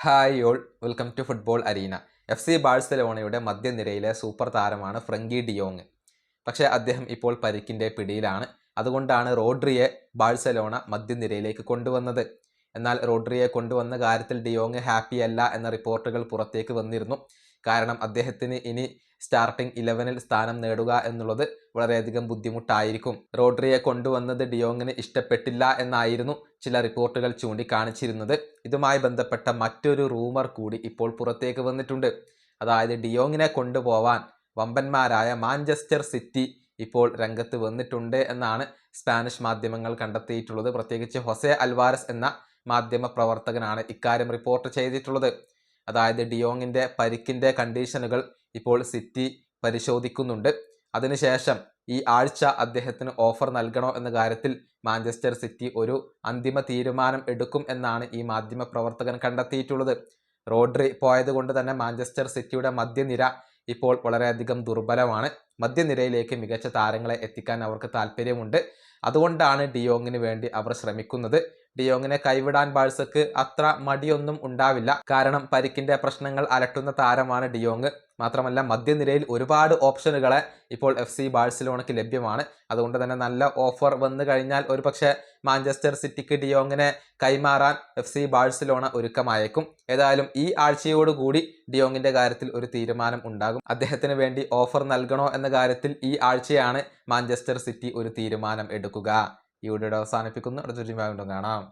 Hi all, welcome to football arena. FC ബാഴ്സലോണയുടെ മധ്യനിരയിലെ super താരമാണ് ഫ്രങ്കി ഡിയോങ്. പക്ഷേ അദ്ദേഹം ഇപ്പോൾ പരിക്കിൻ്റെ പിടിയിലാണ്. അതുകൊണ്ടാണ് റോഡ്രിയെ ബാഴ്സലോണ മധ്യനിരയിലേക്ക് കൊണ്ടുവന്നത്. എന്നാൽ റോഡ്രിയെ കൊണ്ടുവന്ന കാര്യത്തിൽ ഡിയോങ് ഹാപ്പിയല്ല എന്ന റിപ്പോർട്ടുകൾ പുറത്തേക്ക് വന്നിരുന്നു. കാരണം അദ്ദേഹത്തിന് ഇനി സ്റ്റാർട്ടിംഗ് 11-ൽ സ്ഥാനം നേടുക എന്നുള്ളത് വളരെയധികം ബുദ്ധിമുട്ടായിരിക്കും. റോഡ്രിയെ കൊണ്ടുവന്നത് ഡിയോങ്ങിന് ഇഷ്ടപ്പെട്ടില്ല എന്നായിരുന്നു ചില റിപ്പോർട്ടുകൾ ചൂണ്ടിക്കാണിച്ചിരുന്നത്. ഇതുമായി ബന്ധപ്പെട്ട മറ്റൊരു റൂമർ കൂടി ഇപ്പോൾ പുറത്തേക്ക് വന്നിട്ടുണ്ട്. അതായത് ഡിയോങ്ങിനെ കൊണ്ടുപോവാൻ വമ്പന്മാരായ മാഞ്ചസ്റ്റർ സിറ്റി ഇപ്പോൾ രംഗത്ത് വന്നിട്ടുണ്ട് എന്നാണ് സ്പാനിഷ് മാധ്യമങ്ങൾ കണ്ടെത്തിയിട്ടുള്ളത്. പ്രത്യേകിച്ച് ഹൊസെ അൽവാരസ് എന്ന മാധ്യമ പ്രവർത്തകനാണ് ഇക്കാര്യം റിപ്പോർട്ട് ചെയ്തിട്ടുള്ളത്. അതായത് ഡിയോങ്ങിൻ്റെ പരിക്കിൻ്റെ കണ്ടീഷനുകൾ ഇപ്പോൾ സിറ്റി പരിശോധിക്കുന്നുണ്ട്. അതിനുശേഷം ഈ ആഴ്ച അദ്ദേഹത്തിന് ഓഫർ നൽകണോ എന്ന കാര്യത്തിൽ മാഞ്ചസ്റ്റർ സിറ്റി ഒരു അന്തിമ തീരുമാനം എടുക്കും എന്നാണ് ഈ മാധ്യമ പ്രവർത്തകൻ കണ്ടെത്തിയിട്ടുള്ളത്. റോഡ്രി പോയത് കൊണ്ട് തന്നെ മാഞ്ചസ്റ്റർ സിറ്റിയുടെ മധ്യനിര ഇപ്പോൾ വളരെയധികം ദുർബലമാണ്. മധ്യനിരയിലേക്ക് മികച്ച താരങ്ങളെ എത്തിക്കാൻ അവർക്ക് താല്പര്യമുണ്ട്. അതുകൊണ്ടാണ് ഡിയോങ്ങിന് വേണ്ടി അവർ ശ്രമിക്കുന്നത്. ഡിയോങ്ങിനെ കൈവിടാൻ ബാഴ്സക്ക് അത്ര മടിയൊന്നും ഉണ്ടാവില്ല. കാരണം പരിക്കിൻ്റെ പ്രശ്നങ്ങൾ അലട്ടുന്ന താരമാണ് ഡിയോങ്. മാത്രമല്ല മധ്യനിരയിൽ ഒരുപാട് ഓപ്ഷനുകളെ ഇപ്പോൾ FC ബാഴ്സലോണയ്ക്ക് ലഭ്യമാണ്. അതുകൊണ്ട് തന്നെ നല്ല ഓഫർ വന്നു കഴിഞ്ഞാൽ ഒരുപക്ഷെ മാഞ്ചസ്റ്റർ സിറ്റിക്ക് ഡിയോങ്ങിനെ കൈമാറാൻ FC ബാഴ്സലോണ ഒരുക്കമായേക്കും. ഏതായാലും ഈ ആഴ്ചയോടുകൂടി ഡിയോങ്ങിൻ്റെ കാര്യത്തിൽ ഒരു തീരുമാനം ഉണ്ടാകും. അദ്ദേഹത്തിന് വേണ്ടി ഓഫർ നൽകണോ എന്ന കാര്യത്തിൽ ഈ ആഴ്ചയാണ് മാഞ്ചസ്റ്റർ സിറ്റി ഒരു തീരുമാനം എടുക്കുക. ഈ വീഡിയോ അവസാനിപ്പിക്കുന്നു. അടുത്തൊരു വീണ്ടും കാണാം.